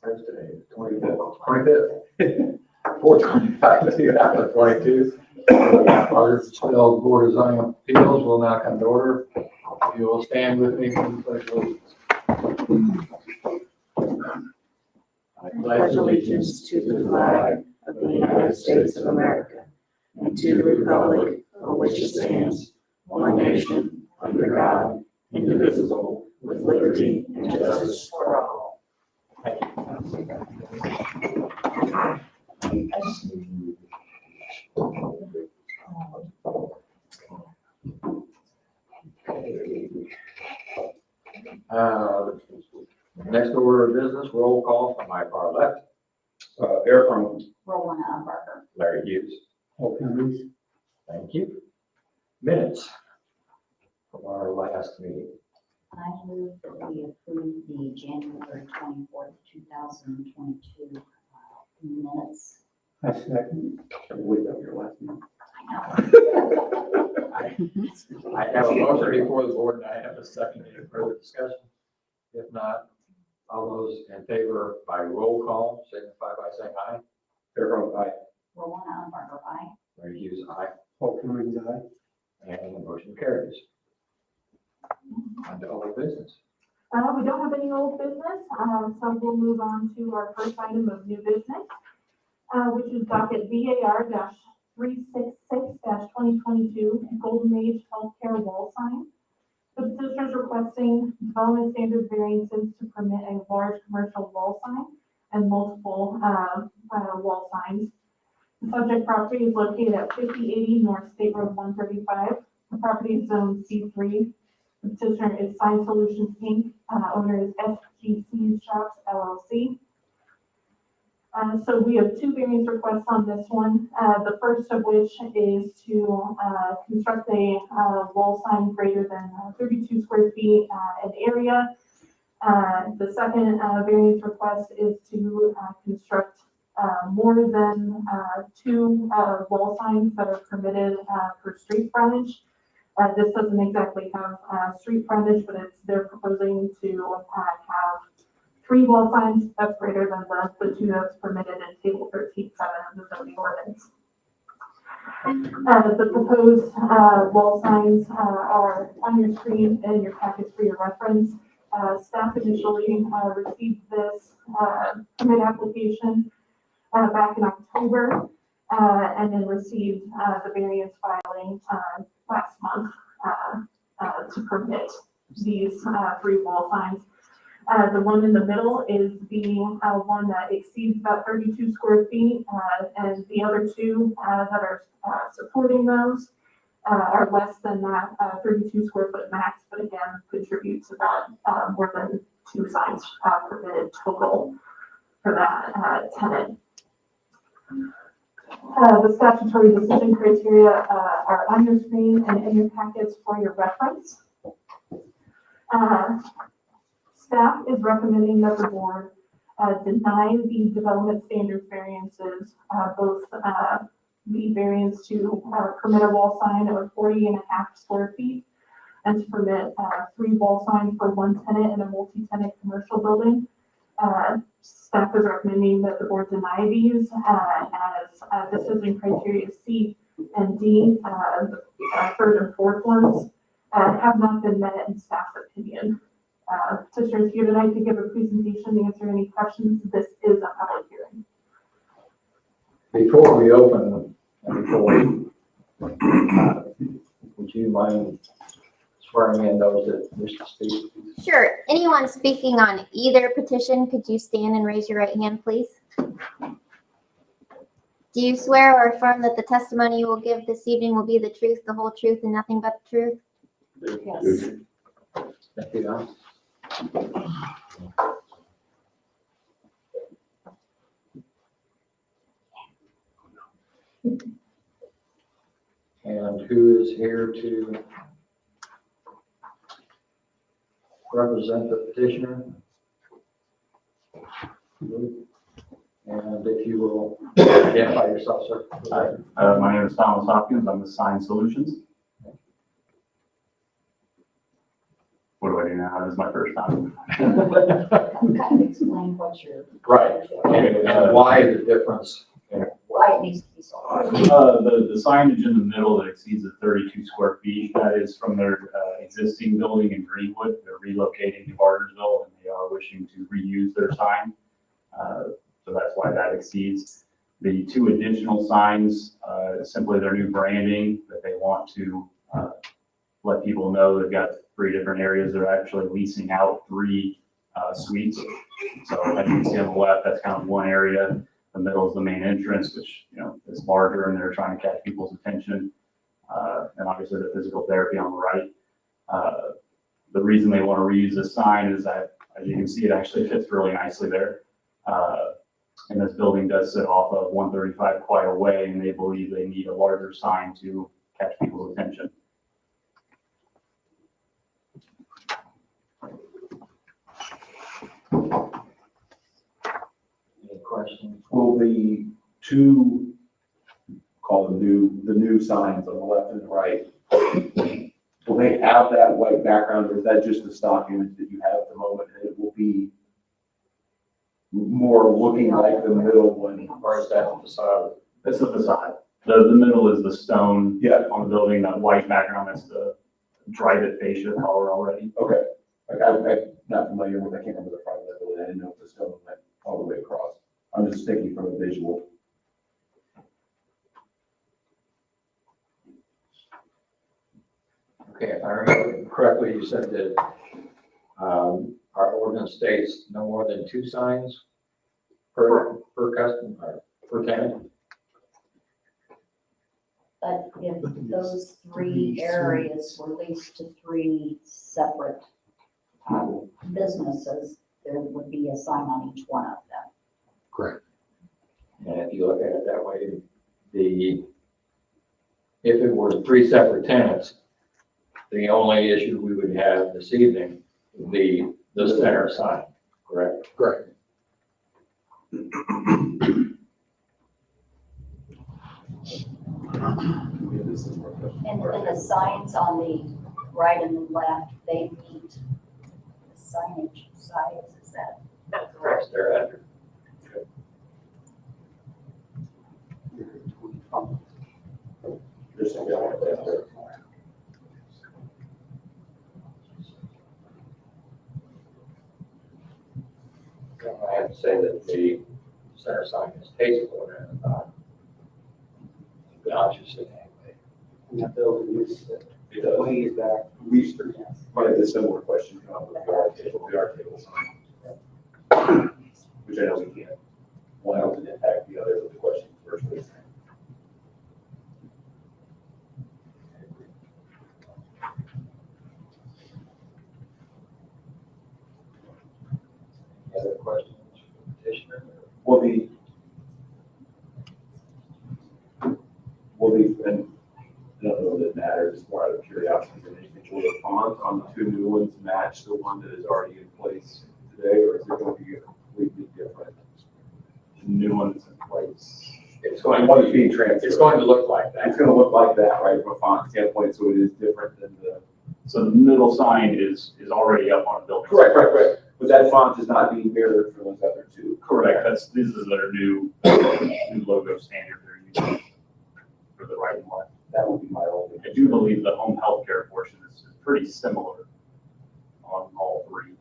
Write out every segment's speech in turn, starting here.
What's today? 25th. 25th. 425, 2022. Bargersville Board of Zoning Appeals will now come to order. If you will stand with me for the pledge of allegiance. I pledge allegiance to the flag of the United States of America and to the republic for which it stands, one nation, under God, indivisible, with liberty and justice for all. Thank you. Next order of business, roll call from my far left. Eric from Rowena Barker. Larry Hughes. Okay. Thank you. Minutes from our last meeting. I move that we approve the January 24th, 2022 minutes. I second. I believe that was your last name. I have a motion before the board and I have a second. Any further discussion? If not, all those in favor by roll call signify by saying aye. Everyone aye. Rowena Barker, aye. Larry Hughes, aye. Paul Cummings, aye. And the motion carries. On to other business. We don't have any old business, so we'll move on to our first item of new business, which is docket VAR-366-2022 Golden Age Healthcare Wall Sign. The petitioner is requesting development standard variances to permit a large commercial wall sign and multiple wall signs. The subject property is located at 5080 North State Road 135. The property is zone C3. The petitioner is Sign Solutions Inc. Owner is SGC Shops LLC. So we have two variance requests on this one. The first of which is to construct a wall sign greater than 32 square feet in area. The second variance request is to construct more than two wall signs that are permitted for street frontage. This doesn't exactly have street frontage, but they're proposing to have 3 wall signs that's greater than the 2 that's permitted in table 13.7 of the zoning ordinance. The proposed wall signs are on your screen and your packets for your reference. Staff initially received this permit application back in October and then received the variance filing last month to permit these 3 wall signs. The one in the middle is the one that exceeds about 32 square feet, and the other 2 that are supporting those are less than that 32 square foot max, but again, contribute to that more than 2 signs permitted total for that tenant. The statutory decision criteria are on your screen and in your packets for your reference. Staff is recommending that the board deny the development standards variances, both the variance to permit a wall sign of 40.5 square feet and to permit 3 wall signs for 1 tenant in a multi-tenant commercial building. Staff is recommending that the board deny these as decision criteria C and D, the 3rd and 4th ones, have not been met in staff's opinion. Petitioner is here tonight to give a presentation to answer any questions. This is a public hearing. Before we open, would you mind swearing in those that wish to speak? Sure. Anyone speaking on either petition, could you stand and raise your right hand, please? Do you swear or affirm that the testimony you will give this evening will be the truth, the whole truth, and nothing but the truth? Yes. Thank you. And who is here to represent the petitioner? And if you will identify yourself, sir. Hi, my name is Thomas Hopkins. I'm with Sign Solutions. What do I do now? This is my first time. explain what you're. Right. And why the difference? Why it needs to be sold. The signage in the middle that exceeds the 32 square feet, that is from their existing building in Greenwood. They're relocating to Bargersville and they are wishing to reuse their sign. So that's why that exceeds. The two additional signs, simply their new branding that they want to let people know they've got 3 different areas. They're actually leasing out 3 suites. So as you can see on the left, that's kind of one area. The middle is the main entrance, which, you know, is larger and they're trying to catch people's attention. And obviously the physical therapy on the right. The reason they want to reuse this sign is that, as you can see, it actually fits really nicely there. And this building does sit off of 135 quite a way, and they believe they need a larger sign to catch people's attention. Any questions? Will the two, call them the new signs on the left and the right, will they have that white background, or is that just the stock image that you have at the moment, and it will be more looking like the middle one? Or is that the facade? That's the facade. The middle is the stone Yeah, on the building, that white background, that's the drive-it fascia color already. okay. Like I'm not familiar with, I can't remember the front of that building, I didn't know if the stone went all the way across. I'm just thinking from a visual. Okay, if I remember correctly, you said that our ordinance states no more than 2 signs per customer, per tenant. But if those 3 areas were leased to 3 separate businesses, there would be a sign on each one of them. Correct. And if you look at it that way, if it were 3 separate tenants, the only issue we would have this evening would be the center sign, correct? Correct. And the signs on the right and the left, they meet the signage size, is that? That's correct. They're under. Just something like that. I have to say that the center sign is tasteful and obviously anyway. That building is It does. way back from Eastern. Might have a similar question with the art table sign. Which I know we can't, one doesn't impact the other, but the question is first place. Any other questions for the petitioner? And I don't know that it matters, it's more out of curiosity than anything. Will the font on the 2 new ones match the one that is already in place today, or is it going to be a completely different? The new one that's in place. It's going One is to being transferred. it's going to look like that. It's gonna look like that, right, from a font standpoint, so it is different than the. So the middle sign is already up on the building. Right. But that font is not being mirrored for those other 2. Correct. This is their new logo standard they're using for the right and left. That would be my only. I do believe the home healthcare portion is pretty similar on all 3.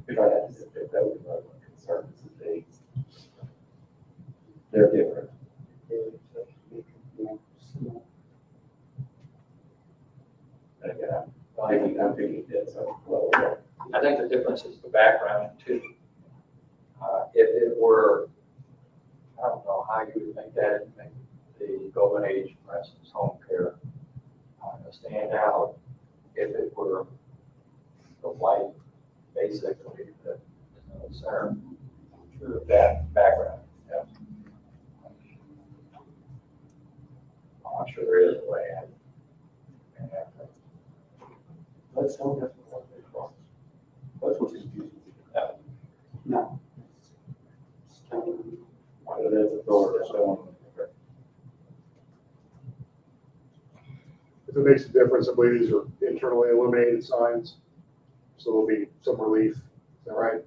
If I had to pick, that would be my one concern, is that they're different. And again, I'm thinking that some level. I think the difference is the background too. If it were, I don't know how you would make that, make the golden age, for instance, home care stand out. If it were the white, basically, the center, sure, that background. Yeah. I'm sure there is a way. Let's don't have to walk across. That's what's confusing. No. Whether that's a door or stone. If it makes a difference, I believe these are internally illuminated signs. So there'll be some relief, is that right?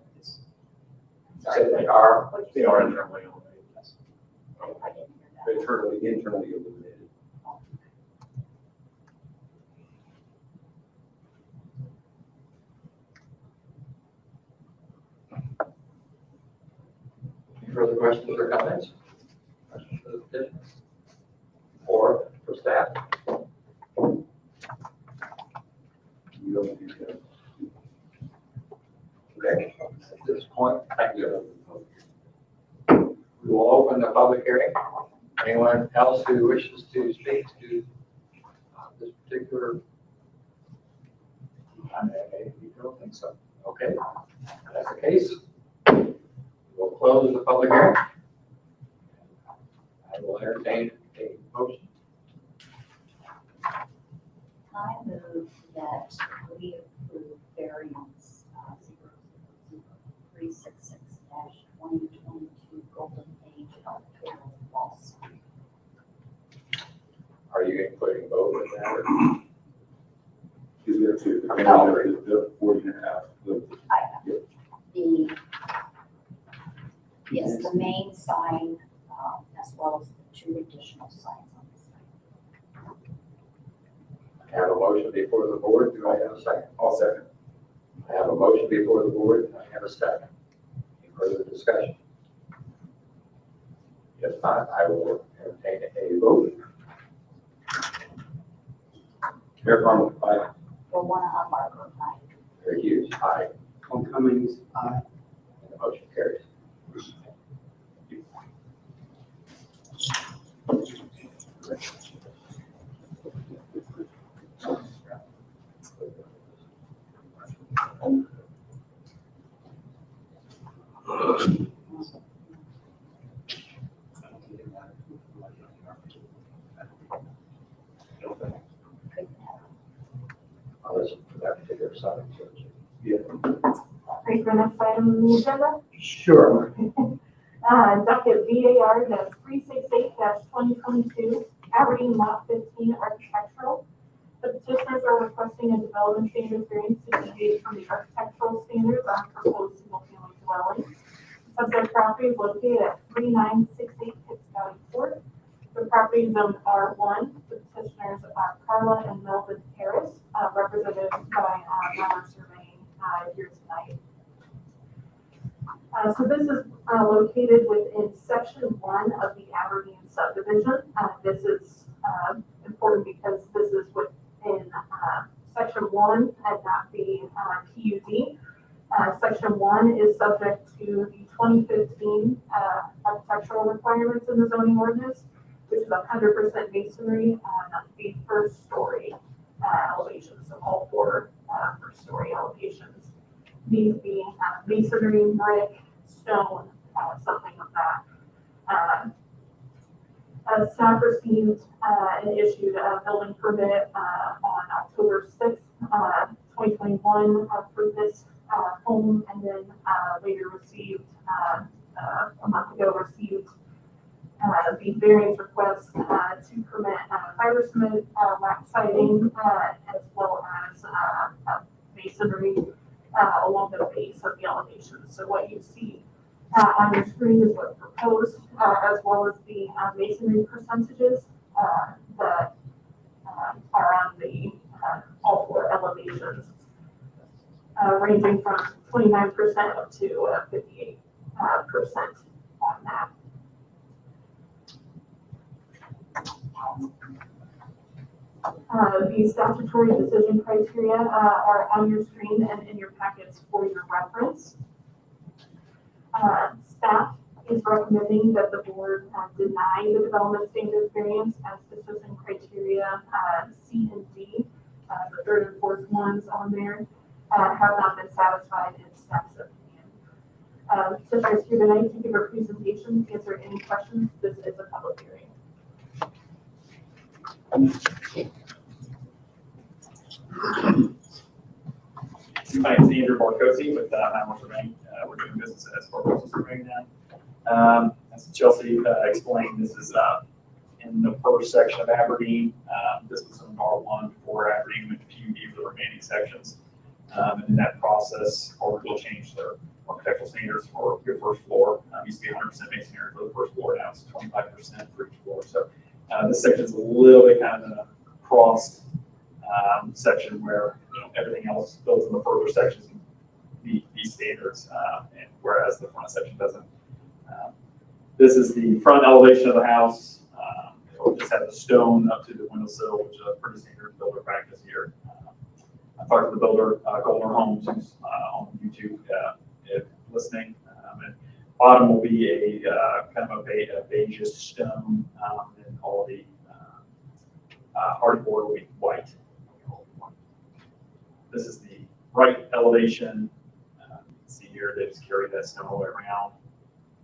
Say they are, What'd They you are say? internally illuminated, yes. I didn't hear that. Internally illuminated. any further questions or comments? Questions for the petition? Or for staff? You don't need to. Okay, at this point, thank you. We will open the public hearing. Anyone else who wishes to speak to this particular? I don't think so. Okay, if that's the case. We'll close the public hearing. I will entertain a motion. I move that we approve variance 00366-2022 Golden Age Healthcare Falls. Are you including both in that? Or? Is there two? The 40 and a half. I have the, yes, the main sign, as well as the 2 additional signs on the site. I have a motion before the board. Do I have a second? I'll second. I have a motion before the board. Do I have a second? Any further discussion? If not, I will entertain a vote. Mayor Conlon, aye. For one on Margaret Night. Very Hughes, aye. Tom Cummings, aye. And the motion carries. I'll listen for that particular side. Ready for the next item on the agenda? Sure. Docket VAR -368-2022, Aberdeen Lot 15 Architectural. The petitioners are requesting a development standard variance to deviate from the architectural standards on proposed single-family dwelling. Subject property is located at 3968 Pittscounty Court. The property is zoned R1. The petitioners are Carla and Melvin Harris, represented by Miller Surveying here tonight. So this is located within section 1 of the Aberdeen subdivision. This is important because this is within section 1 and not the PUD. Section 1 is subject to the 2015 architectural requirements in the zoning ordinance, which is 100% masonry on the first story elevations, so all 4 first story elevations. These being masonry, brick, stone, something of that. Staff received and issued a building permit on October 6th, 2021 for this home, and then later received, a month ago, received the variance request to permit fiber cement wax siding as well as masonry along the base of the elevation. So what you see on your screen is what's proposed, as well as the masonry percentages that are on the all 4 elevations, ranging from 29% up to 58% on that. The statutory decision criteria are on your screen and in your packets for your reference. Staff is recommending that the board deny the development standards variance as decision criteria C and D, the 3rd and 4th ones on there, have not been satisfied in staff's opinion. Petitioners here tonight to give a presentation, answer any questions. This is a public hearing. My name is Andrew Barcosi with Mount Surveying. We're doing business as Barcosi Surveying now. As Chelsea explained, this is in the first section of Aberdeen. This was an R1 before Aberdeen went to PUD for the remaining sections. And in that process, or will change their architectural standards for your first floor. Used to be 100% masonry for the first floor, now it's 25% for each floor. So this section is a little bit kind of a crossed section where everything else built in the further sections meet these standards, and whereas the front section doesn't. This is the front elevation of the house. We'll just have the stone up to the windowsill, which is a pretty standard builder practice here. I talked to the builder, Golden Homes, who's on YouTube if listening. And bottom will be a kind of a beige stone, and all the hardy board will be white. This is the right elevation. You can see here they just carry that stone all the way around.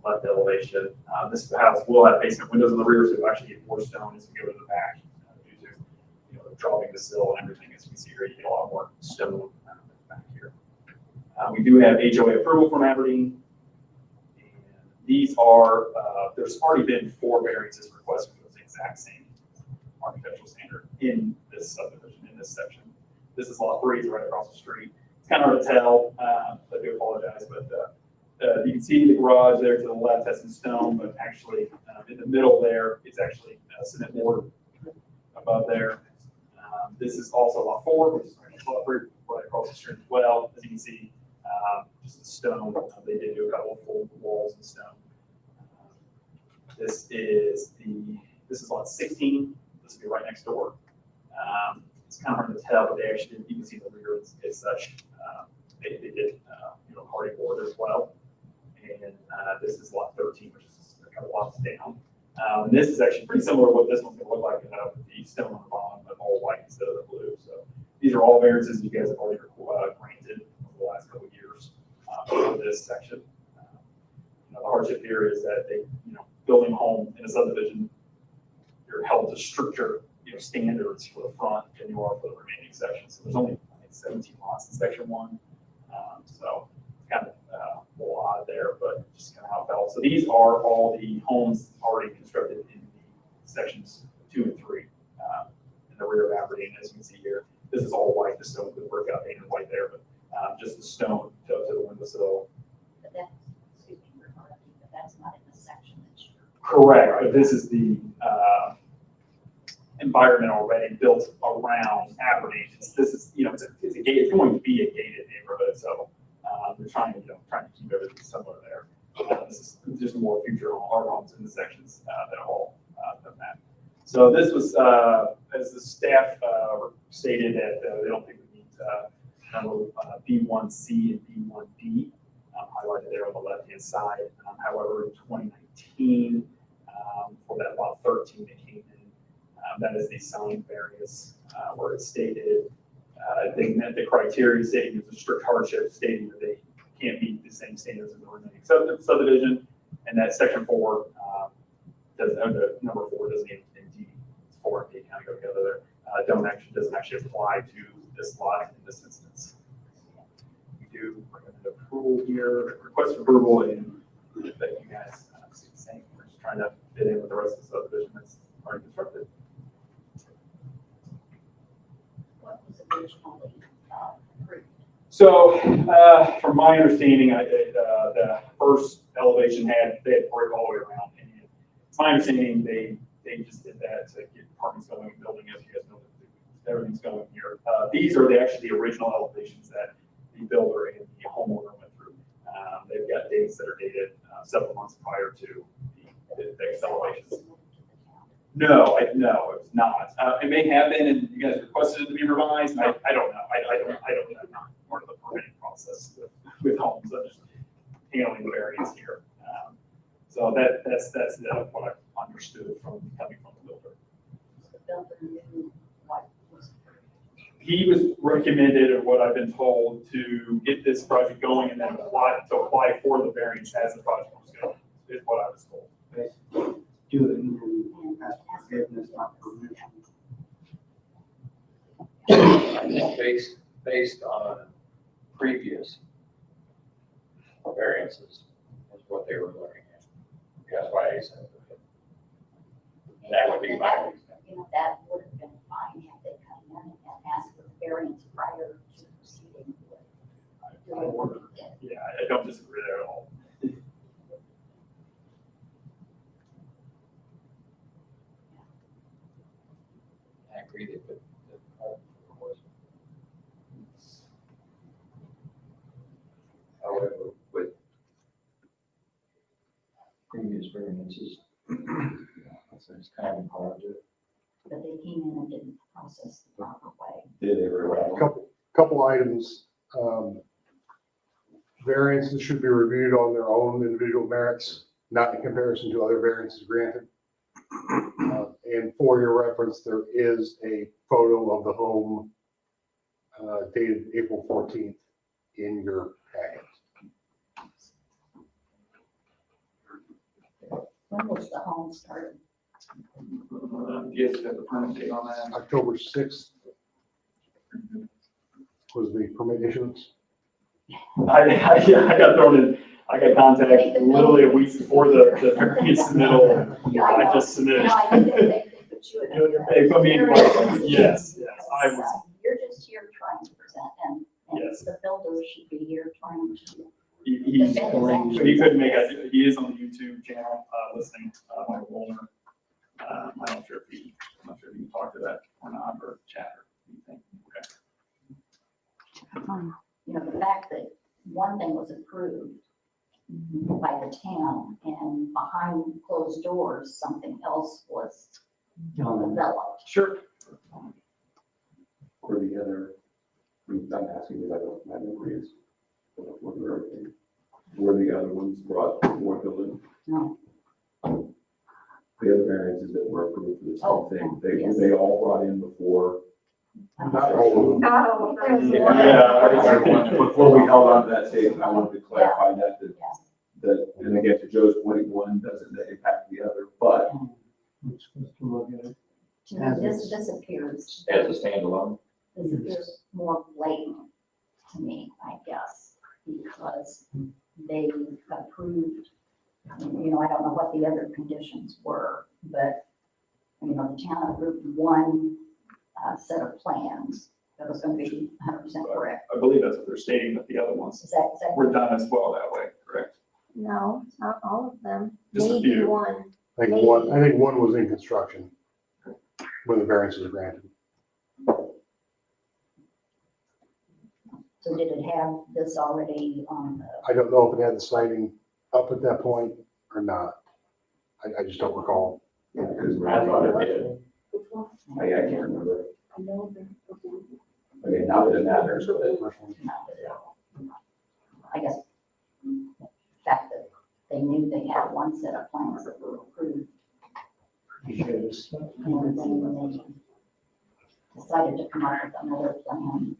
Left elevation. This house will have basement windows in the rear, so you'll actually get more stone as you go to the back due to dropping the sill and everything. As you can see here, you get a lot more stone back here. We do have HOA approval from Aberdeen. And these are, there's already been 4 variances requested for the exact same architectural standard in this subdivision, in this section. This is lot 3, it's right across the street. It's kind of hard to tell, I do apologize, but you can see the garage there to the left has some stone, but actually in the middle there, it's actually cement mortar above there. This is also lot 4, which is lot 3 right across the street as well. As you can see, just the stone. They did do a couple of full walls and stone. This is lot 16. This will be right next door. It's kind of hard to tell, but they actually did, you can see the rear is such. They did hardy board as well. And this is lot 13, which is a couple lots down. And this is actually pretty similar to what this one's going to look like, with the stone on the bottom, but all white instead of the blue. So these are all variances you guys have already granted over the last couple of years for this section. The hardship here is that they, building a home in a subdivision, you're held to stricter, standards for the front than you are for the remaining sections. So there's only, I think, 17 lots in section 1. So kind of a little odd there, but just kind of how it felt. So these are all the homes already constructed in the sections 2 and 3 in the rear of Aberdeen. As you can see here, this is all white. The stone could work out painted white there, but just the stone to the windowsill. But that, excuse me, but that's not in the section that you're. Correct, but this is the environment already built around Aberdeen. This is, it's going to be a gated neighborhood, so they're trying to keep everything similar there. This is just more future homes in the sections that all done that. So this was, as the staff stated, that they don't think we need B1C and B1D highlighted there on the left-hand side. However, in 2019, for that lot 13 that came in, that is the sign variance where it stated they met the criteria stating it's a strict hardship, stating that they can't meet the same standards as the remaining subdivision, and that section 4 number 4 doesn't even, indeed, 4 and D kind of go together there. Doesn't actually apply to this lot in this instance. We do recommend approval here, request approval, and that you guys see the same. We're just trying to fit in with the rest of the subdivision that's already constructed. What was originally approved? So, from my understanding, the first elevation they had brick all the way around. And it's my understanding they just did that to get apartments going and building, as you guys know, everything's going here. These are actually the original elevations that the builder and the homeowner went through. They've got dates that are dated several months prior to the elevations. No, it was not. It may have been, and you guys requested it to be revised. And I don't know. I don't know. I'm not part of the permitting process with homes. I'm just handling the variance here. So that's what I understood from coming from the builder. The builder knew what was approved. He was recommended, or what I've been told, to get this project going and then apply for the variance as the project was going. Is what I was told. Do it and ask for forgiveness, not permission. Based on previous variances is what they were looking at. That's why I said that. That would be my. That would have been fine had they come in and asked for the variance prior to proceeding with Yeah, I don't disagree there at all. I agree that the of course. However, with previous variances, so it's kind of hard to. But they came in and didn't process the proper way. Did everyone? Couple items, variances should be reviewed on their own individual merits, not in comparison to other variances granted. And for your reference, there is a photo of the home dated April 14th in your packet. When was the home started? Do you have the permit date on that? October 6th was the permit issuance. I got thrown in, I got contacted literally a week before the variance submittal. I just submitted. You know, I think they put you in. They put me in, yes, I was, You're just here trying to present, and Yes. the builder should be here trying to. he couldn't make it, he is on the YouTube channel, listening, Michael Woolner. I'm not sure if you can talk to that or not, or chat or anything. Okay. You know, the fact that one thing was approved by the town and behind closed doors, something else was developed. Sure. Or the other, I'm asking because I don't, my memory is, were the other ones brought more building? No. The other variances that were approved for the same thing, yes. they all brought in before. Not all of them. Before we held on to that statement, I wanted to clarify that, Yes. that, and again, to Joe's point, one doesn't impact the other, but To me, this appears. As a standalone. This appears more blatant to me, I guess, because they approved, you know, I don't know what the other conditions were, but, you know, the town approved one set of plans that was going to be 100% correct. I believe that's what they're stating, that the other ones Is that? were done as well that way, correct? No, not all of them. Just a Maybe few. one. I think one was in construction when the variances were granted. So did it have this already on the? I don't know if it had the siding up at that point or not. I just don't recall. because I thought it did. I can't remember. Okay, not that it matters, but I guess the fact that they knew they had one set of plans that were approved. And then they decided to come up with another plan.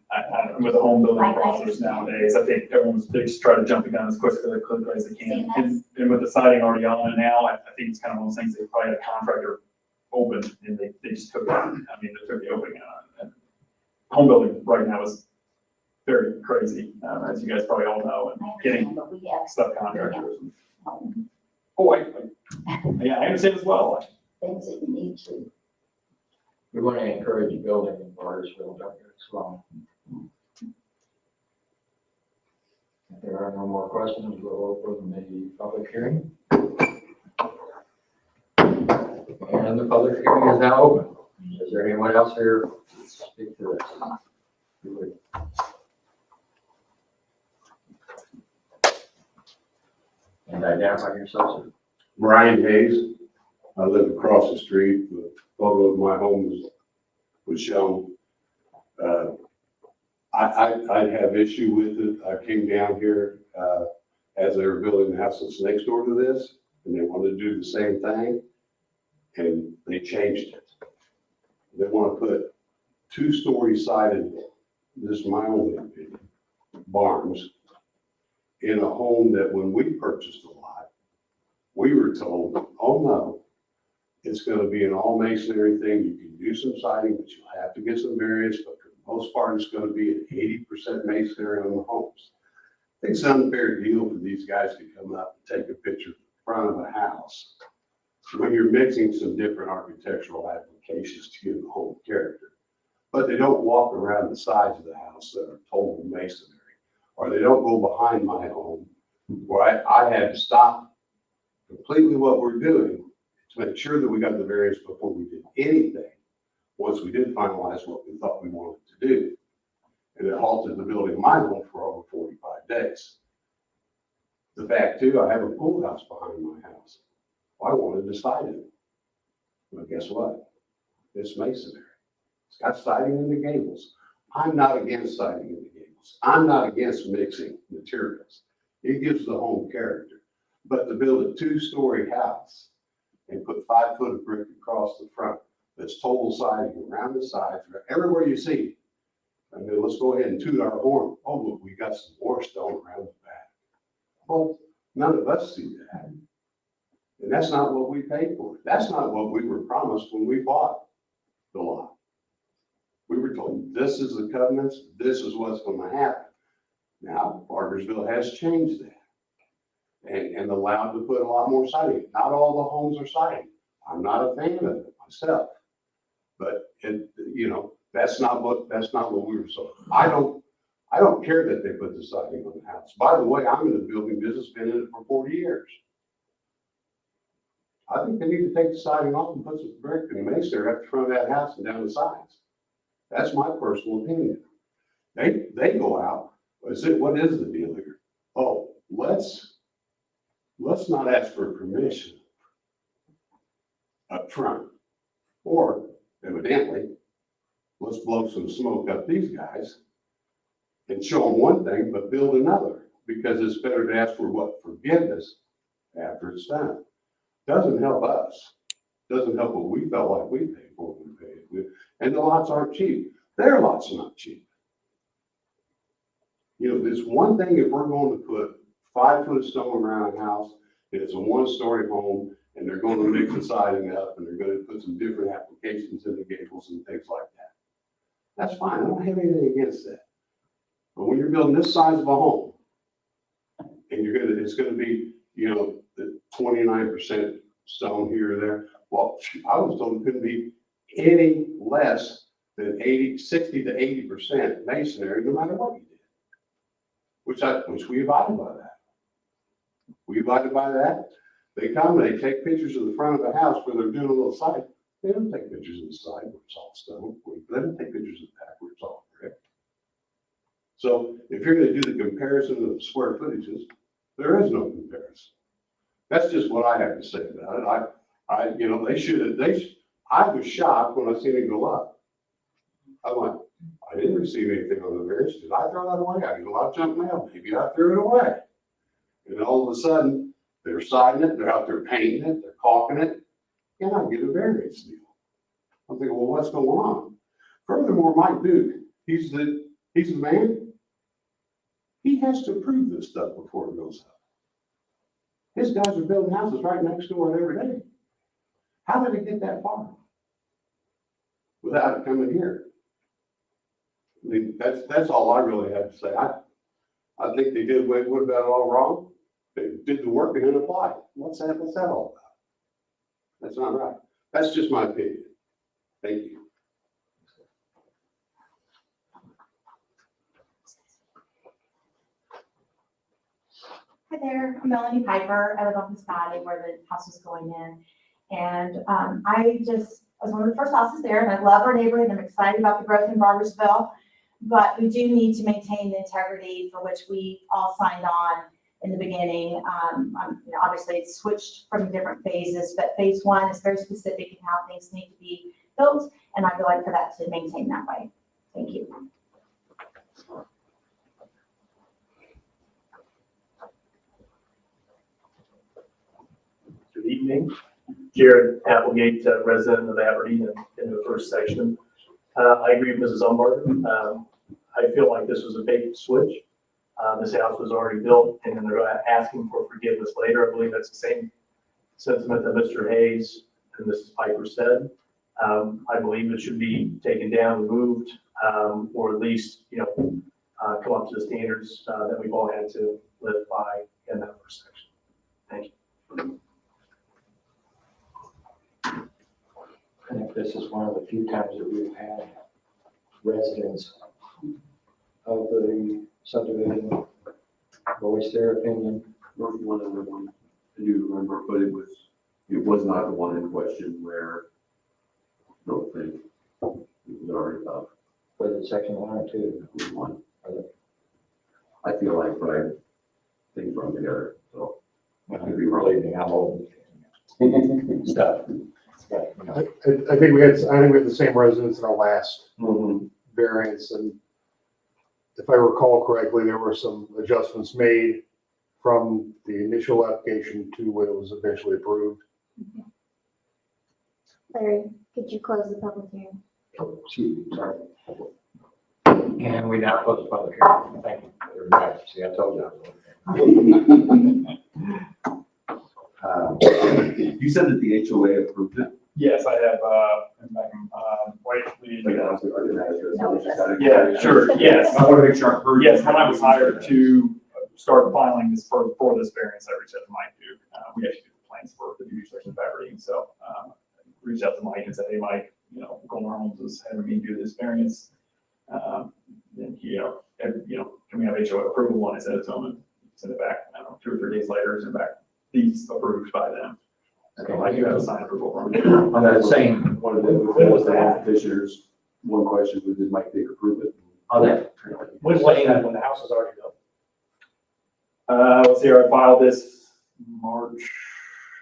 With the home building I- process nowadays, I think they just try to jump the gun as quickly as they can. See, And with the siding already on now, I think it's kind of one of those things, they probably had a contractor open and they just took it, I mean, they took the opening on. And home building right now is very crazy, as you guys probably all know, I and getting understand, but we have subcontractors. Oh, yeah, I understand as well. things that you need to. We want to encourage building in Bargersville, don't we, as well. If there are no more questions, we'll open the public hearing. And the public hearing is now open. Is there anyone else here to speak to this? You would. And identify yourself, sir. Brian Hayes. I live across the street. The photo of my home was shown. I have issue with it. I came down here as they were building the house that's next door to this, and they wanted to do the same thing, and they changed it. They want to put two-story sided, this is my only opinion, barns in a home that when we purchased the lot, we were told, oh no, it's going to be an all masonry thing. You can do some siding, but you'll have to get some variance, but for the most part, it's going to be an 80% masonry on the homes. I think it's an unfair deal for these guys to come up and take a picture of the front of a house when you're mixing some different architectural applications to give the home character. But they don't walk around the sides of the house that are total masonry. or they don't go behind my home, where I had to stop completely what we're doing to make sure that we got the variance before we did anything, once we did finalize what we thought we wanted to do. And it halted the building of my home for over 45 days. The fact too, I have a pool house behind my house. I wanted to side it. But guess what? It's masonry. It's got siding in the gables. I'm not against siding in the gables. I'm not against mixing materials. It gives the home character. But to build a 2-story house and put 5 foot of brick across the front, that's total siding around the sides, everywhere you see. I mean, let's go ahead and toot our horn. Oh, look, we got some more stone around the back. Well, none of us see that. And that's not what we paid for. That's not what we were promised when we bought the lot. We were told, this is the covenants, this is what's going to happen. Now, Bargersville has changed that and allowed to put a lot more siding. Not all the homes are siding. I'm not a fan of it myself, but that's not what we were sold. I don't care that they put the siding on the house. By the way, I'm in the building business, been in it for 40 years. I think they need to take the siding off and put some brick and masonry up the front of that house and down the sides. That's my personal opinion. They go out. What is the deal here? Oh, let's not ask for permission up front, or evidently, let's blow some smoke up these guys and show them one thing, but build another, because it's better to ask for what? Forgiveness after it's done. Doesn't help us. Doesn't help what we felt like we paid for what we paid. And the lots aren't cheap. Their lots are not cheap. It's one thing if we're going to put 5 foot of stone around a house, and it's a 1-story home, and they're going to mix the siding up, and they're going to put some different applications in the gables and things like that. That's fine. I don't have anything against that. But when you're building this size of a home, and it's going to be, the 29% stone here or there. Well, I was told it couldn't be any less than 60 to 80% masonry, no matter what you did. Which we abided by that. We abided by that. They come and they take pictures of the front of the house where they're doing a little side. They don't take pictures of the side where it's all stone. They don't take pictures of the back where it's all brick. So if you're going to do the comparison of the square footages, there is no comparison. That's just what I have to say about it. They should have, I was shocked when I seen it go up. I went, I didn't receive anything on the variance. Did I throw that away? I get a lot of junk mail. Maybe I threw it away. And all of a sudden, they're siding it, they're out there painting it, they're caulking it, and I get a variance deal. I'm thinking, well, what's going on? Furthermore, Mike Duke, he's the man. He has to approve this stuff before it goes up. His guys are building houses right next door every day. How did it get that far without it coming here? I mean, that's all I really have to say. I think they did what about it all wrong. They did the work and then applied. What's that all about? That's not right. That's just my opinion. Thank you. Hi there, I'm Melanie Piper. I live on Piscataway where the house is going in. And I was one of the first houses there, and I love our neighborhood. I'm excited about the growth in Bargersville. But we do need to maintain the integrity for which we all signed on in the beginning. Obviously it's switched from different phases, but phase 1 is very specific in how things need to be built. And I would like for that to maintain that way. Thank you. Good evening. Jared Applegate, resident of Aberdeen in the first section. I agree with Mrs. Umbarger. I feel like this was a big switch. This house was already built and then they're asking for forgiveness later. I believe that's the same sentiment that Mr. Hayes and Mrs. Piper said. I believe it should be taken down, removed, or at least, come up to the standards that we've all had to live by in that first section. Thank you. I think this is one of the few times that we've had residents of the subdivision voice their opinion. Or one other one, I do remember, but it was not the one in question where, no thing, it was already up. Was it section 1 or 2? It was one. I feel like, but things run together, so I could be wrong. Believe me, I'm old. Stuff. But, you know, I think we had the same residents in our last Mhm. variance, and if I recall correctly, there were some adjustments made from the initial application to when it was eventually approved. Larry, could you close the public hearing? Oh, excuse me, sorry. And we now close the public hearing. Thank you. Everybody. See, I told you. You said that the HOA approved it? Yes, I have, Yeah, sure, yes. I want to make sure I heard. Yes, when I was hired to start filing this for this variance, I reached out to Mike Duke. We actually do the plans for the beauty section of Aberdeen, so reached out to Mike and said, hey, Mike, Golden Homes is having me do this variance. And he, can we have HOA approval? And I sent it to him and sent it back, 2 or 3 days later, sent back these approved by them. So I do have a sign approval from him. On that same, One of the petitioners, one question was, did Mike Dick approve it? on that. When was that, when the house was already built? Let's see, I filed this March,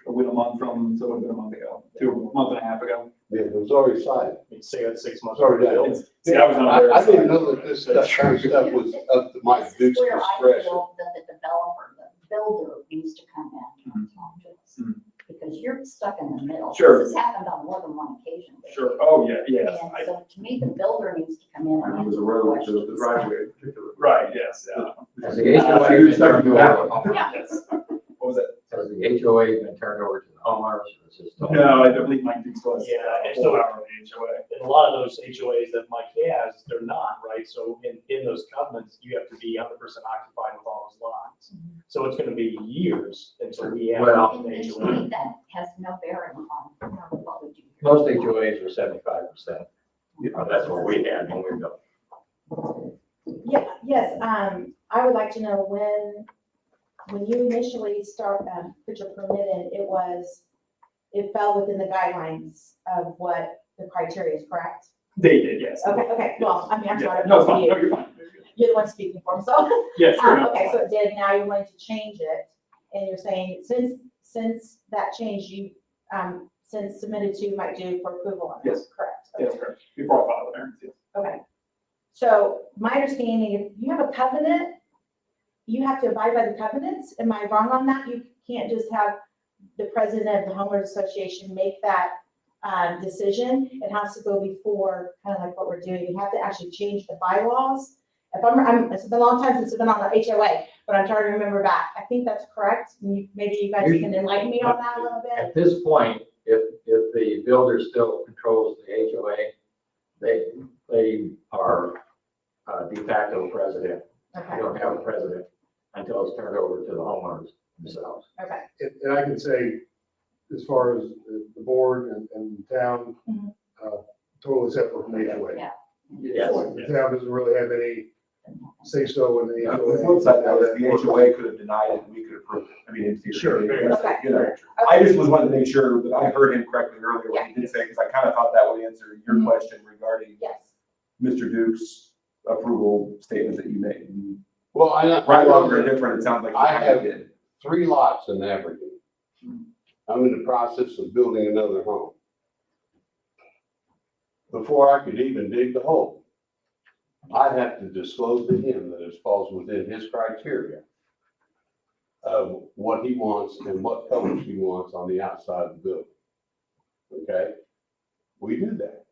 a month from, so it would have been a month ago, a month and a half ago. Yeah, it was already signed. You'd say it's 6 months. Sorry, already Dad. built. See, I was not there. I didn't know that this stuff kind of stuff was up to Mike This is Duke's where I discretion. feel that the developer, the builder needs to come in and talk to us. Mhm. Because you're stuck in the middle. Sure. This has happened on more than one occasion. Sure, oh, yeah, yes, And so to me, the builder needs to come in and It was answer a road to the questions. driveway in particular. right, yes, Has the HOA been turned over? Yeah. yes. What was that? Has the HOA been turned over to the homeowners? Or is it still- No, I believe Mike Duke still has. Yeah, and full so- power of the HOA. And a lot of those HOAs that Mike has, they're not, right? So in those covenants, you have to be 100% occupied with all those lots. So it's gonna be years until we have Well- And an to HOA. me, that has no bearing on what we do. here. Most HOAs are 75%. That's what we had when we built. Yeah, yes, I would like to know when you initially put your permit in, it fell within the guidelines of what the criteria is, correct? They did, yes. Okay, well, I mean, I'm sorry. Yeah. No, it's fine, no, you're fine. You're the one speaking for me, so. Yeah, sure. no, Okay, so it did, now you're wanting to change it, and you're saying, since that change, you, since submitted to Mike Duke for approval on this, Yes. correct? Yes, correct. Before I filed the variance, yes. Okay. So my understanding, if you have a covenant, you have to abide by the covenants. Am I wrong on that? You can't just have the president of the homeowners association make that decision. It has to go before, kind of like what we're doing. You have to actually change the bylaws. It's been a long time since I've been on the HOA, but I'm trying to remember back. I think that's correct. Maybe you guys can enlighten me on that a little bit. At this point, if the builder still controls the HOA, they are de facto president. You Okay, don't have a president until it's turned over to the homeowners themselves. okay. And I can say, as far as the board and the town, Mhm. totally separate from the HOA. Yeah. Yes. The town doesn't really have any say-so in the The HOA. flip side now is the HOA could have denied it, and we could approve it. I mean, in theory. Sure. Okay. You know, I just was wanting to make sure that I heard him correctly earlier, what he did say, because I kind of thought that would answer your Mhm. question regarding Yes. Mr. Duke's approval statement that you made. Well, I Right, know longer that different, it sounds like. I have- did. 3 lots in Aberdeen. I'm in the process of building another home. Before I could even dig the hole, I'd have to disclose to him that it falls within his criteria of what he wants and what colors he wants on the outside of the building. Okay? We do that.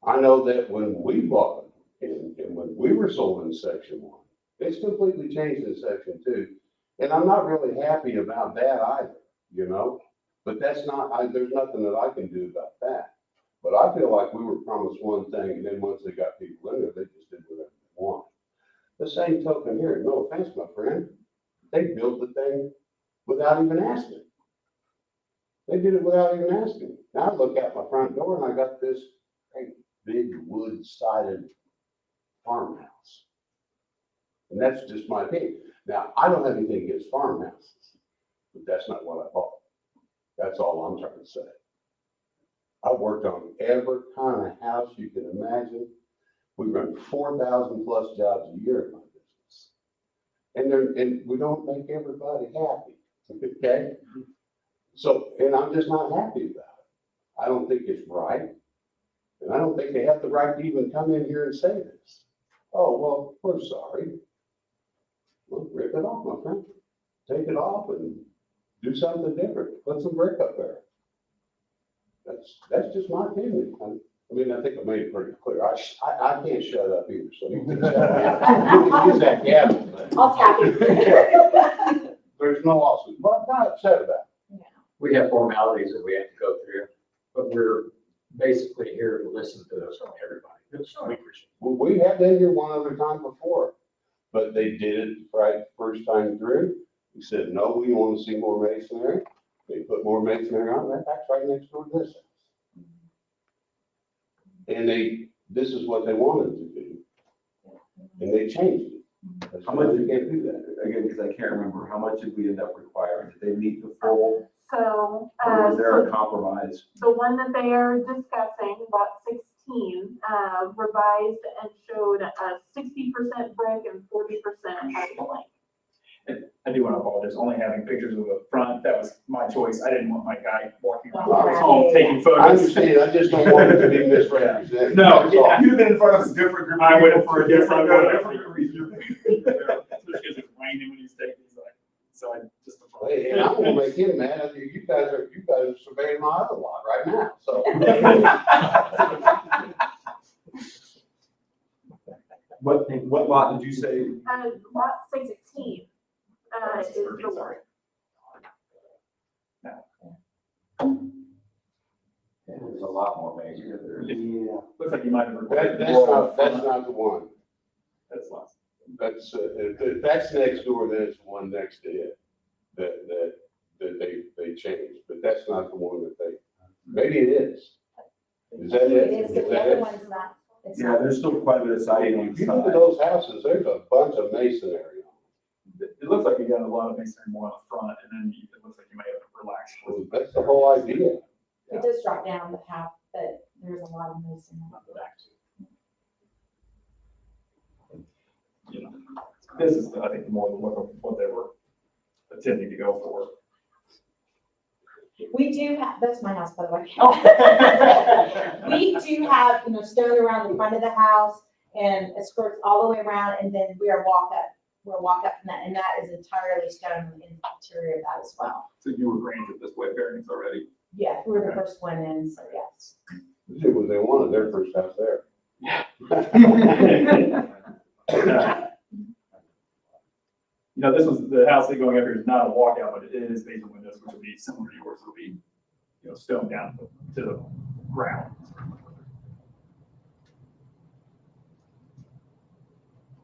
I know that when we bought it and when we were sold in section 1, it's completely changed in section 2. And I'm not really happy about that either, you know? But that's not, there's nothing that I can do about that. But I feel like we were promised one thing, and then once they got people in there, they just did whatever they want. The same token here, no offense, my friend, they built the thing without even asking. They did it without even asking. Now I look out my front door and I got this great big wood-sided farmhouse. And that's just my opinion. Now, I don't have anything against farmhouses, but that's not what I bought. That's all I'm trying to say. I've worked on every kind of house you can imagine. We run 4,000 plus jobs a year in my business. And we don't make everybody happy, okay? So, and I'm just not happy about it. I don't think it's right. And I don't think they have the right to even come in here and say this. Oh, well, we're sorry. Well, rip it off, my friend. Take it off and do something different. Put some brick up there. That's just my opinion. I mean, I think I made it pretty clear. I can't shut up either, so you can shut up. You can use that gavel. But I'll tap you. there's no lawsuit, but I'm not upset about it. We have formalities that we have to go through, but we're basically here to listen to everybody. We appreciate it. Well, we had been here one other time before, but they did it right first time through. We said, no, we want to see more masonry. They put more masonry on that. That's right next door to this house. And this is what they wanted to do. And they changed it. How much you can't do that? Again, because I can't remember, how much did we end up requiring? Did they meet the full, So, or was there so a compromise? the one that they are discussing, lot 16, revised and showed 60% brick and 40% blank. I do want to apologize, only having pictures of the front, that was my choice. I didn't want my guy walking around his home taking I photos. understand, I just don't want it to be misrepresented. No, That's all. yeah. You've been in front of a different group. I would have for a yes, I different, would have. different reason. Especially because it's raining when he's taking these, like, so I just. Hey, and I'm gonna make him mad. I think you guys are surveying my other lot right now, so. What lot did you say? Lot 16 is the one. Sorry. There's a lot more masonry there. Yeah. Looks like you might have requested That's more up not front. the one. That's last. That's, if that's next door, then it's the one next to it that they changed, but that's not the one that maybe it is. Is that it? It is, but Is the that other it? one's not. It's Yeah, not. there's still quite a bit of siding on If the you look at side. those houses, there's a bunch of masonry on It looks like you got a lot of masonry more on the front, and then it looks like you may have relaxed. them. That's the whole idea. It does drop down the half, but there's a lot of masonry. You know, this is, I think, more the look of what they were attempting to go for. We do have, that's my house, by the way. Oh. We do have, stone around the front of the house and it skirts all the way around, and then we'll walk up from that, and that is entirely stone in the interior of that as well. So you were granted this way variance already? Yeah, we were the first one in, so yes. This is what they wanted, their first house there. You know, this was, the house that's going up here is not a walkout, but it is basement windows, which will be similar to yours, will be, stone down to the ground.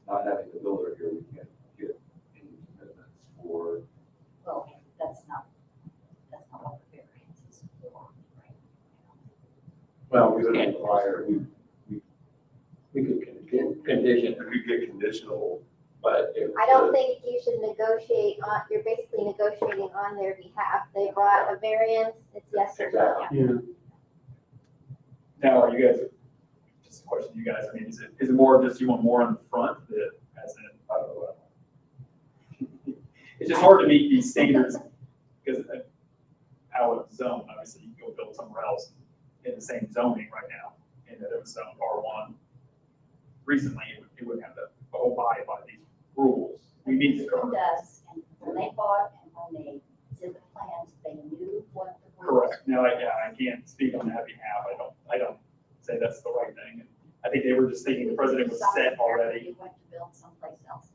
Not having the builder here, we can't get any commitments for. Well, that's not what the variance is for, right? Well, we can't, Require, we could condition, we get conditional. but if. I don't think you should negotiate on, you're basically negotiating on their behalf. They brought a variance, it's yes or no. Yeah. Now, are you guys, just a question to you guys, I mean, is it more of just you want more on the front, that, as in, I don't know. It's just hard to meet these standards, because out of zone, obviously, you can go build somewhere else in the same zoning right now, and that it was zoned R1. Recently, it wouldn't have to abide by these rules. We need to. It does, and when they bought and when they did the plans, they knew what the. Correct. No, I can't speak on that behalf. I don't say that's the right thing. I think they were just thinking the president was set already. They went to build someplace else.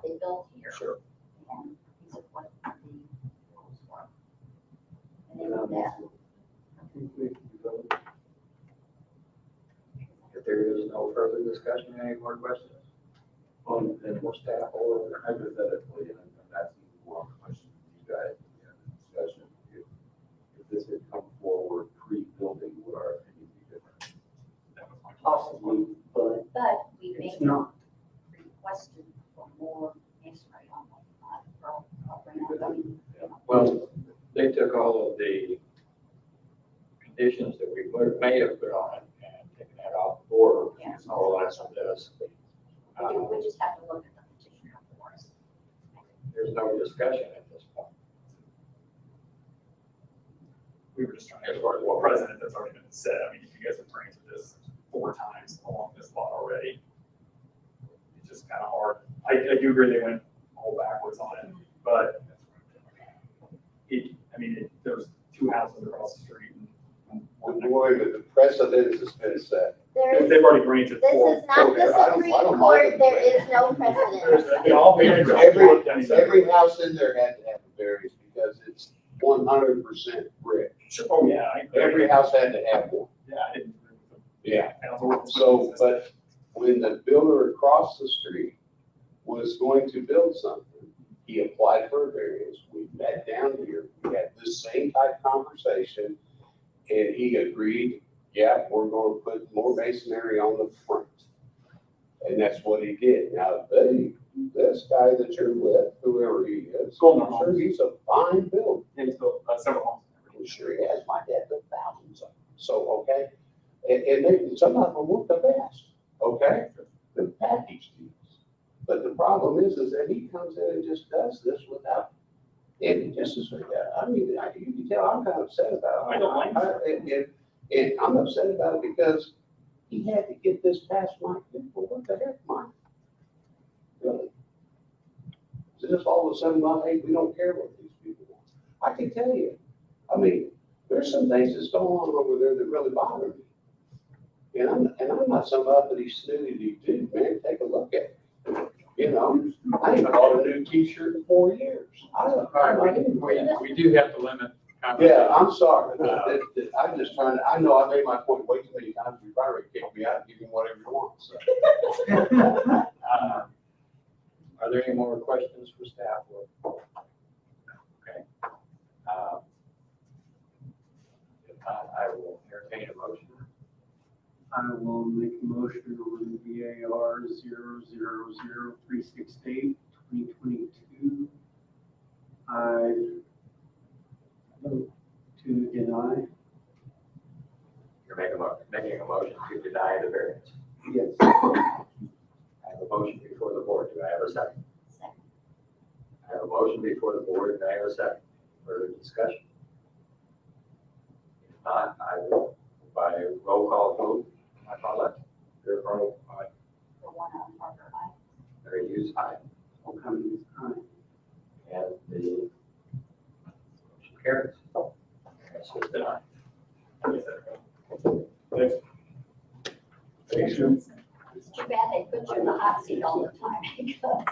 They built here. Sure. And these are what the rules were. And they wrote that. If there is no further discussion, any more questions? On, and more staff or Hypothetically, and I'm asking more questions to you guys in the discussion, if this had come forward pre-building, would our opinion be different? possibly, but But we it's may not. requested for more masonry on Well, they took all of the conditions that we may have put on it and taken that off the board, and all that's on this. We just have to look at the petition for us. There's no discussion at this point. We were just trying to, well, precedent that's already been set. I mean, if you guys have granted this 4 times along this lot already, it's just kind of hard. I do agree they went all backwards on it, but there was 2 houses across the street. And Boy, but the precedent has been set. they've already granted This 4. is not Okay, I the don't Supreme mind Court, it. there is no precedent. They all granted Every house in there had to have a variance because it's 100% brick. Oh, yeah. Every house had to have one. Yeah, I didn't. Yeah. So, So, but when the builder across the street was going to build something, he applied for a variance. We met down here, we had this same type of conversation, and he agreed, yeah, we're gonna put more masonry on the front. And that's what he did. Now, this guy that you're with, whoever he is, I'm sure he's a fine builder. yeah, he's built several homes. I'm sure he has. My dad built thousands of them. So, okay, and some of them weren't the best, okay? The package deals. But the problem is that he comes in and just does this without, and just as, I mean, you can tell I'm kind of upset about it. I don't like And I'm upset about it because he had to get this past my people. What the heck, Mike? Really? So just all of a sudden, well, hey, we don't care what these people want. I can tell you, I mean, there's some things that's going on over there that really bother me. And I'm not some uppity, snooty dude, man. Take a look at it. You know, I ain't bought a new T-shirt in 4 years. All right, we do have to limit. conversation. Yeah, I'm sorry. I'm just trying to, I know I made my point way too many times. You probably kicked me out and give me whatever you want, so. Are there any more questions for staff? Okay. If not, I will entertain a motion. I will make a motion on VAR 000368 2022. I vote to deny. You're making a motion to deny the variance. Yes. I have a motion before the board. Do I have a second? Second. I have a motion before the board. Do I have a second? Further discussion? If not, I will, by roll call vote, I call it. Your roll, aye. For one on Parker, aye. Mary Hughes, aye. All Cummings, aye. And the motion carries. So it's denied. Thanks. Thank you. It's too bad they put you in the hot seat all the time because.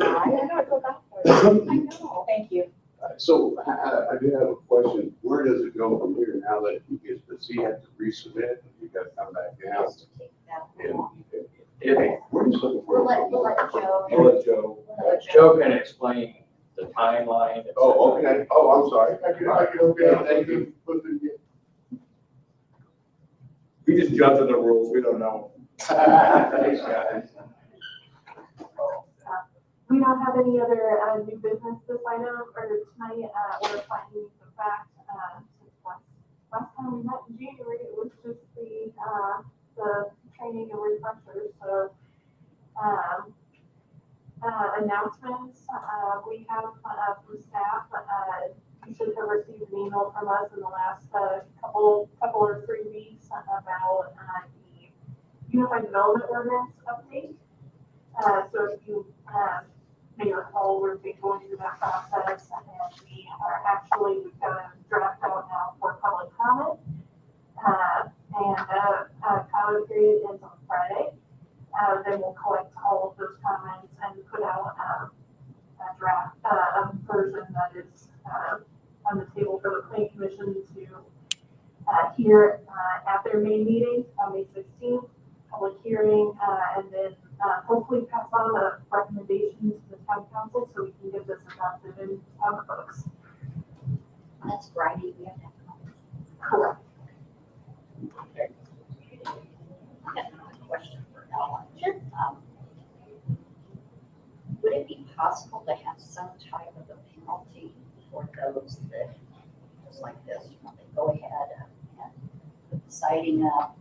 I gotta go back there. I know, thank you. So I do have a question. Where does it go from here now that he gets, does he have to resubmit? You got to come back down? Has to take that And long. we're just looking for. We'll let Joe. I'll let Joe. we'll let Joe can explain the timeline. Oh, okay. Oh, I'm sorry. Thank you. We just jump to the rules. We don't know. Thanks, guys. We don't have any other new business this item or tonight, or finding the fact, since last time we met in January, it was just the training and refreshers, so, announcements, we have, from staff, you should have received an email from us in the last, couple or 3 weeks about, the Unified Development Ordinance update. So if you, may recall, we've been going through that process, and we are actually, we've got a draft out now for public comment. Comment period ends on Friday. Then we'll collect all of those comments and put out a draft, version that is on the table for the planning commission to hear at their May meeting on May 16th, public hearing, and then hopefully pass on a recommendation to the town council so we can get this adopted in town books. That's Friday, we have to have. Correct. I have a question for Ellen. Sure. Would it be possible to have some type of a penalty for those that, just like this, you know, they go ahead and put the siding up,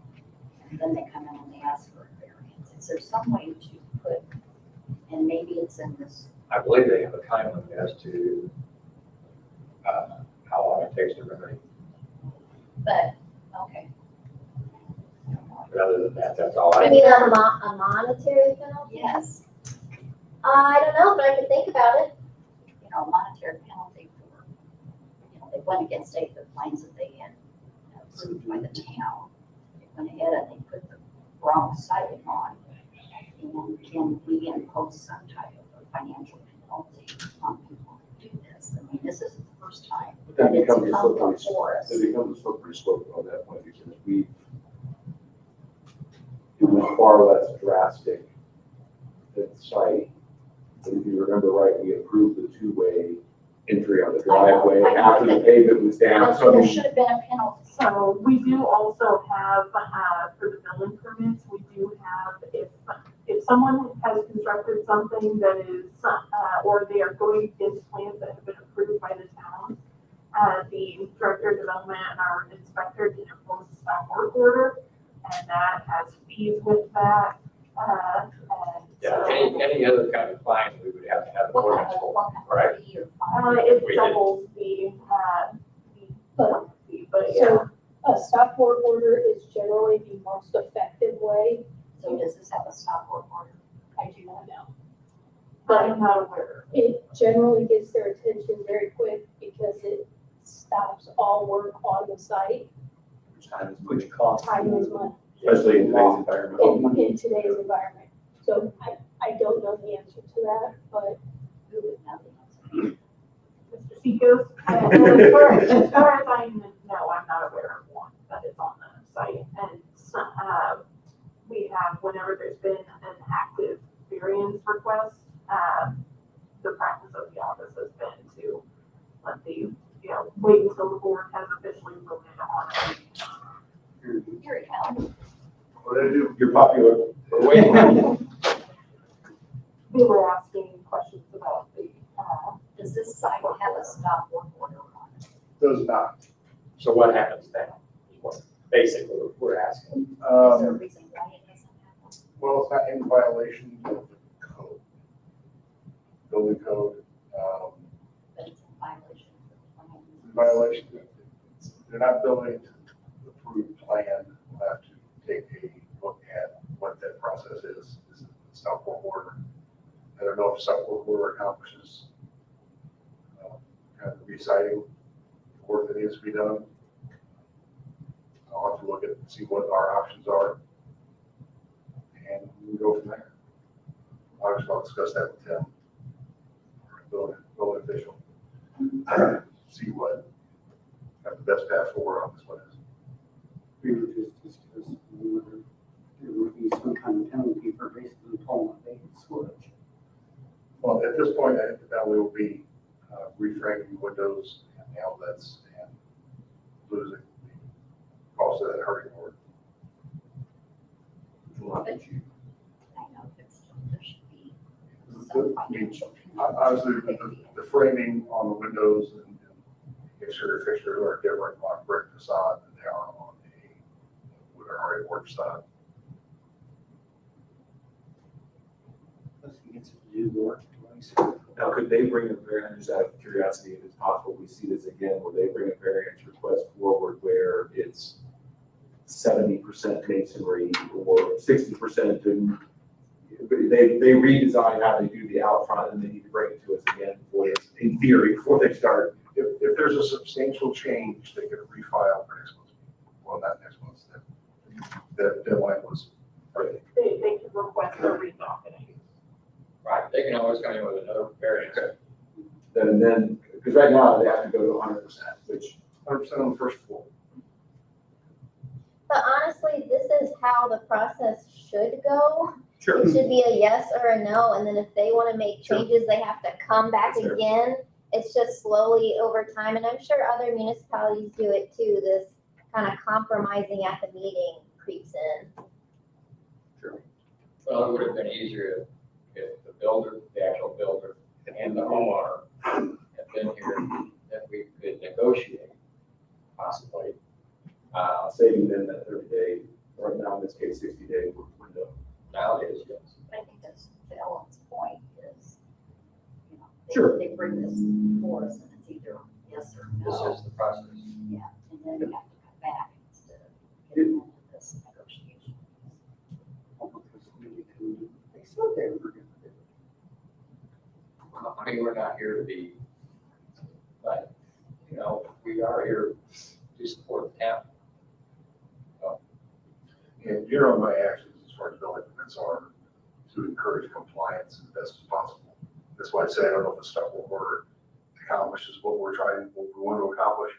and then they come in and they ask for a variance. Is there some way to put, and maybe it's in this, I believe they have a time limit as to, how long it takes to remedy. but, okay. But other than that, that's all I I. mean, a monetary penalty? Yes, I don't know, but I could think about it. you know, monetary penalty for, you know, they went against state the plans that they had approved by the town. They went ahead and they put the wrong siding on. And can we impose some type of a financial penalty on people who do this? I mean, this isn't the first time But that that it's becomes a come slippery, before us. it becomes a slippery slope on that point, because it was far less drastic than site. But if you remember right, we approved the two-way entry on the driveway I know after the that- pavement was down, so I There mean, should have been a penalty. So we do also have, for the building permits, we do have, if someone has constructed something that is, or they are going against plans that have been approved by the town, the director of development and our inspector can impose a stop work order, and that has fees with that, and Yeah, so. any other kind of fine, we would have to have an What kind ordinance of, for, what kind right? of fee or fine? It We did. doubles the fee, but yeah. So a stop work order is generally the most effective way. So does this have a stop work order? I do not know. I am not aware. It generally gets their attention very quick because it stops all work on the site. Which costs. Time is money especially in today's environment. in today's environment. So I don't know the answer to that, but Who would know the answer? Mr. Seekos, as far as I know, I'm not aware of one that is on the site. And we have, whenever there's been an active variance request, the practice of the office has been to let wait until the board has officially voted on it. Here it comes. What do I do? You're popular. Wait, They were asking questions about the, Does this site have a stop work order on it? Does not. so what happens now? Basically, we're asking. Is there a reason why it doesn't have one? Well, it's not in violation of the code. Building code, But it's in violation of the plan. violation. They're not building to the approved plan. We'll have to take a look at what that process is. Is it a stop work order? I don't know if stop work order accomplishes kind of reciting the work that needs to be done. I'll have to look at it and see what our options are. And we'll go from there. Obviously, I'll discuss that with Tim, our building official. See what the best path forward on this one is. We were just discussing whether there would be some kind of penalty for basically pulling a bait and switch. Well, at this point, I think the penalty will be reframing windows and the outlets and losing the cost of that hurting work. But I know there should be some financial. Obviously, the framing on the windows and exterior fixtures are different on brick facade than they are on a wood or hard work facade. Plus he gets to do the work twice. Now, could they bring a variance, just out of curiosity, if it's possible, we see this again, will they bring a variance request forward where it's 70% masonry or 60% and they redesign how they do the out front and they need to bring it to us again before this, in theory, before they start? If there's a substantial change, they could refile for next month. Well, not next month, that deadline was, they could request a redocketing. Right, they can always come in with another variance. Then, because right now they have to go to 100%, which 100% on the first floor. But honestly, this is how the process should go. sure. It should be a yes or a no, and then if they want to make Sure. changes, they have to come back Sure. again. It's just slowly over time, and I'm sure other municipalities do it too. This kind of compromising at the meeting creeps in. Well, it would have been easier if the builder, the actual builder, and the homeowner had been here this is the process. Yeah, and then we have to come back instead of getting into this negotiation. They said they were gonna do it. I mean, we're not here to be, but, you know, we are here to support the town. And generally, my actions as far as building permits are to encourage compliance as best as possible. That's why I say I don't know if the stop work order accomplishes what we want to accomplish.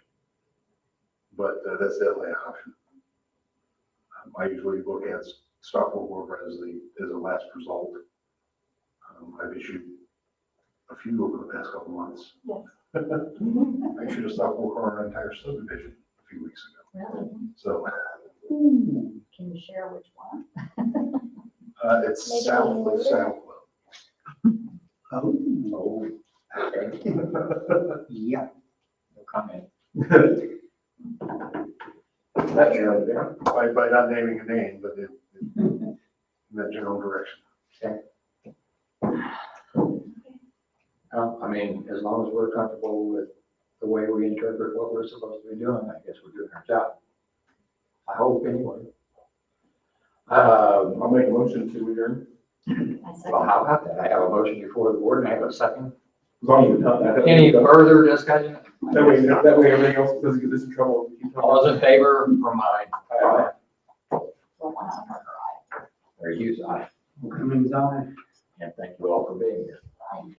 But that's definitely an option. I usually look at stop work order as a last result. I've issued a few over the past couple months. Yes. I issued a stop work order on an entire subdivision a few weeks ago. Really? So Can you share which one? it's Maybe south of later? Sound Oh, okay, Club. Yeah. no comment. That narrowed it down. By not naming a name, but in that general direction. I mean, as long as we're comfortable with the way we interpret what we're supposed to be doing, I guess we're doing our job. I hope, anyway. I'll make a motion to adjourn. I Well, second. how about that? I have a motion before the board, and I have a second. As long as we're not. Any further discussion? That way everything else doesn't get us in trouble. All those in favor, for mine? For one of them. Or use aye. Cummings, aye. And thank you all for being here.